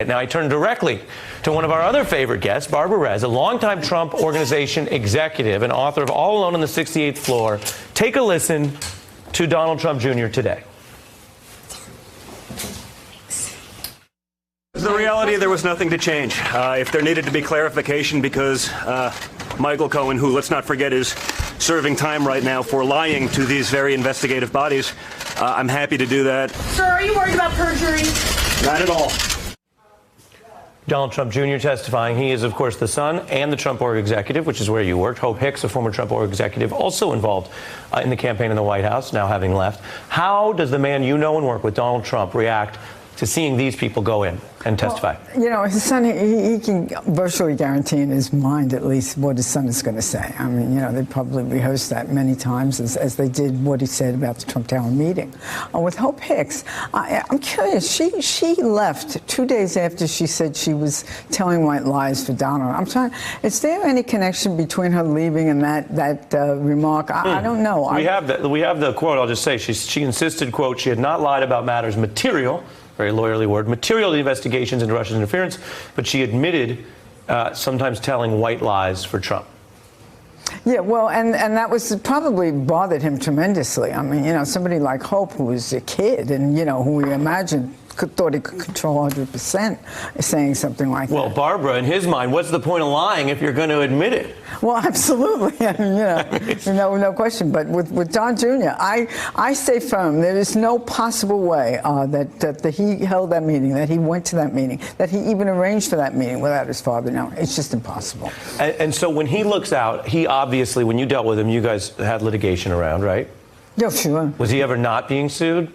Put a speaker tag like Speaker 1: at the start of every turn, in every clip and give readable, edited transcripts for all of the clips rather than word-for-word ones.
Speaker 1: Now I turn directly to one of our other favorite guests, Barbara Rez, a longtime Trump Organization executive and author of All Alone on the 68th Floor. Take a listen to Donald Trump Jr. today.
Speaker 2: The reality, there was nothing to change. If there needed to be clarification because Michael Cohen, who, let's not forget, is serving time right now for lying to these very investigative bodies, I'm happy to do that.
Speaker 3: Sir, are you worried about perjury?
Speaker 2: Not at all.
Speaker 1: Donald Trump Jr. testifying. He is, of course, the son and the Trump Org executive, which is where you worked. Hope Hicks, a former Trump Org executive, also involved in the campaign in the White House, now having left. How does the man you know and work with, Donald Trump, react to seeing these people go in and testify?
Speaker 4: Well, you know, his son, he can virtually guarantee in his mind at least what his son is going to say. I mean, you know, they probably rehearsed that many times as they did what he said about the Trump Tower meeting. With Hope Hicks, I'm curious. She left 2 days after she said she was telling white lies for Donald. Is there any connection between her leaving and that remark? I don't know.
Speaker 1: We have the quote. I'll just say she insisted, quote, she had not lied about matters material, very lawyerly word, material to the investigations into Russia's interference, but she admitted sometimes telling white lies for Trump.
Speaker 4: Yeah, well, and that was probably bothered him tremendously. I mean, you know, somebody like Hope, who was a kid and, you know, who we imagined thought he could control 100% saying something like that.
Speaker 1: Well, Barbara, in his mind, what's the point of lying if you're going to admit it?
Speaker 4: Well, absolutely. I mean, you know, no question. But with Don Jr., I stay firm. There is no possible way that he held that meeting, that he went to that meeting, that he even arranged for that meeting without his father knowing. It's just impossible.
Speaker 1: And so when he looks out, he obviously, when you dealt with him, you guys had litigation around, right?
Speaker 4: Yeah, sure.
Speaker 1: Was he ever not being sued?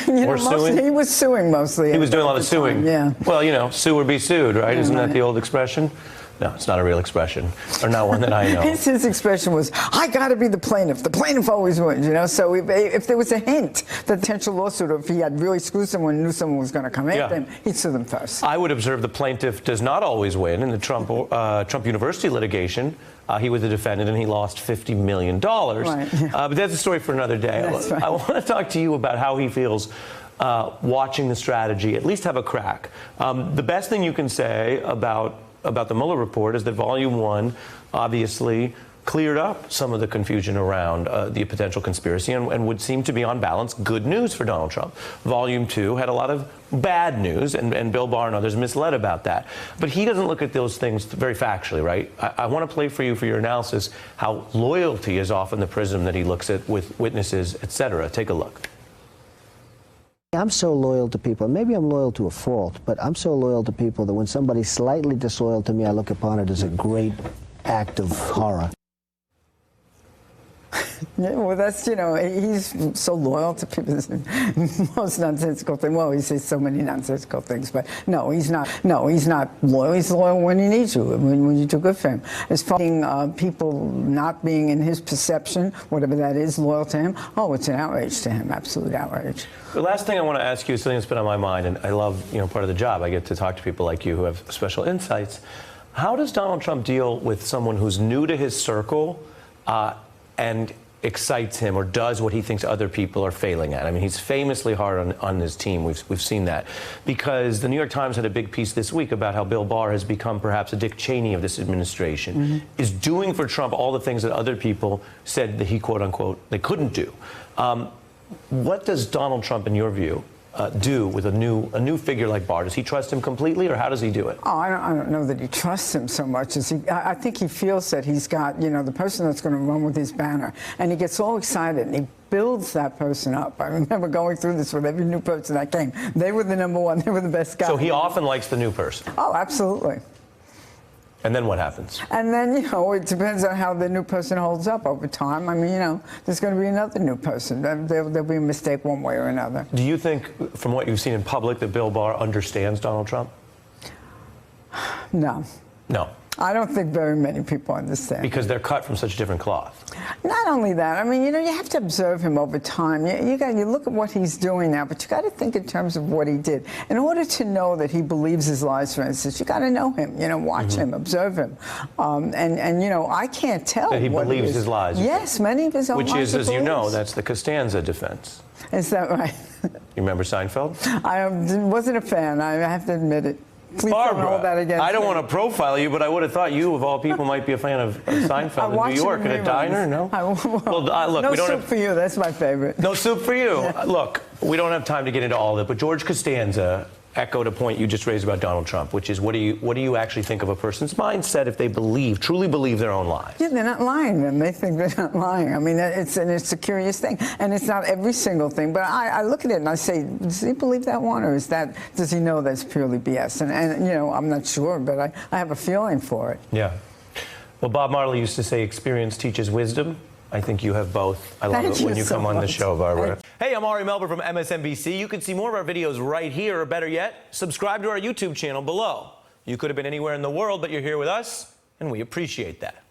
Speaker 4: Or suing? He was suing mostly.
Speaker 1: He was doing a lot of suing.
Speaker 4: Yeah.
Speaker 1: Well, you know, sue or be sued, right?
Speaker 4: Yeah,
Speaker 1: Isn't
Speaker 4: right.
Speaker 1: that the old expression? No, it's not a real expression, or not one that I know.
Speaker 4: His expression was, I got to be the plaintiff. The plaintiff always wins, you know? So if there was a hint that potential lawsuit, or if he had really screwed someone and knew someone was going to come after him, he'd sue them first.
Speaker 1: I would observe the plaintiff does not always win. In the Trump University litigation, he was the defendant and he lost $50 million.
Speaker 4: Right.
Speaker 1: But that's a story for another day.
Speaker 4: That's right.
Speaker 1: I want to talk to you about how he feels watching the strategy, at least have a crack. The best thing you can say about the Mueller report is that Volume 1 obviously cleared up some of the confusion around the potential conspiracy and would seem to be, on balance, good news for Donald Trump. Volume 2 had a lot of bad news, and Bill Barr and others misled about that. But he doesn't look at those things very factually, right? I want to play for you, for your analysis, how loyalty is often the prism that he looks at with witnesses, et cetera. Take a look.
Speaker 5: I'm so loyal to people. Maybe I'm loyal to a fault, but I'm so loyal to people that when somebody's slightly disloyal to me, I look upon it as a great act of horror.
Speaker 4: Yeah, well, that's, you know, he's so loyal to people. Most nonsensical thing. Well, he says so many nonsensical things, but no, he's not. No, he's not loyal. He's loyal when he needs you, when you do good for him. As far as people not being in his perception, whatever that is, loyal to him, oh, it's an outrage to him, absolute outrage.
Speaker 1: The last thing I want to ask you is something that's been on my mind, and I love, you know, part of the job. I get to talk to people like you who have special insights. How does Donald Trump deal with someone who's new to his circle and excites him or does what he thinks other people are failing at? I mean, he's famously hard on his team. We've seen that. Because the New York Times had a big piece this week about how Bill Barr has become perhaps a Dick Cheney of this administration, is doing for Trump all the things that other people said that he, quote unquote, they couldn't do. What does Donald Trump, in your view, do with a new figure like Barr? Does he trust him completely, or how does he do it?
Speaker 4: Oh, I don't know that he trusts him so much as I think he feels that he's got, you know, the person that's going to run with his banner, and he gets all excited and he builds that person up. I remember going through this with every new person that came. They were the number one. They were the best guy.
Speaker 1: So he often likes the new person.
Speaker 4: Oh, absolutely.
Speaker 1: And then what happens?
Speaker 4: And then, you know, it depends on how the new person holds up over time. I mean, you know, there's going to be another new person. There'll be a mistake one way or another.
Speaker 1: Do you think, from what you've seen in public, that Bill Barr understands Donald Trump?
Speaker 4: No.
Speaker 1: No.
Speaker 4: I don't think very many people understand.
Speaker 1: Because they're cut from such different cloth.
Speaker 4: Not only that, I mean, you know, you have to observe him over time. You look at what he's doing now, but you got to think in terms of what he did. In order to know that he believes his lies, for instance, you got to know him. You know, watch him, observe him, and you know, I can't tell
Speaker 1: that he
Speaker 4: what
Speaker 1: believes his lies.
Speaker 4: Yes, many of his own lies.
Speaker 1: Which is, as you know, that's the Costanza defense.
Speaker 4: Is that right?
Speaker 1: You remember Seinfeld?
Speaker 4: I wasn't a fan. I have to admit it. Please don't hold that against
Speaker 1: I don't
Speaker 4: me.
Speaker 1: want to profile you, but I would have thought you, of all people, might be a fan of Seinfeld in New York at a diner. No. Look,
Speaker 4: no
Speaker 1: we don't
Speaker 4: soup
Speaker 1: have
Speaker 4: for you. That's my favorite.
Speaker 1: no soup for you. Look, we don't have time to get into all of it, but George Costanza echoed a point you just raised about Donald Trump, which is what do you actually think of a person's mindset if they truly believe their own lies?
Speaker 4: Yeah, they're not lying then. They think they're not lying. I mean, it's a curious thing. And it's not every single thing, but I look at it and I say, does he believe that one, or does he know that's purely BS? And you know, I'm not sure, but I have a feeling for it.
Speaker 1: Yeah. Well, Bob Marley used to say experience teaches wisdom. I think you have both. I love
Speaker 4: Thank
Speaker 1: it when
Speaker 4: you
Speaker 1: you
Speaker 4: so
Speaker 1: come on the
Speaker 4: much.
Speaker 1: show, Barbara. Hey, I'm Ari Melber from MSNBC. You can see more of our videos right here, or better yet, subscribe to our YouTube channel below. You could have been anywhere in the world, but you're here with us, and we appreciate that.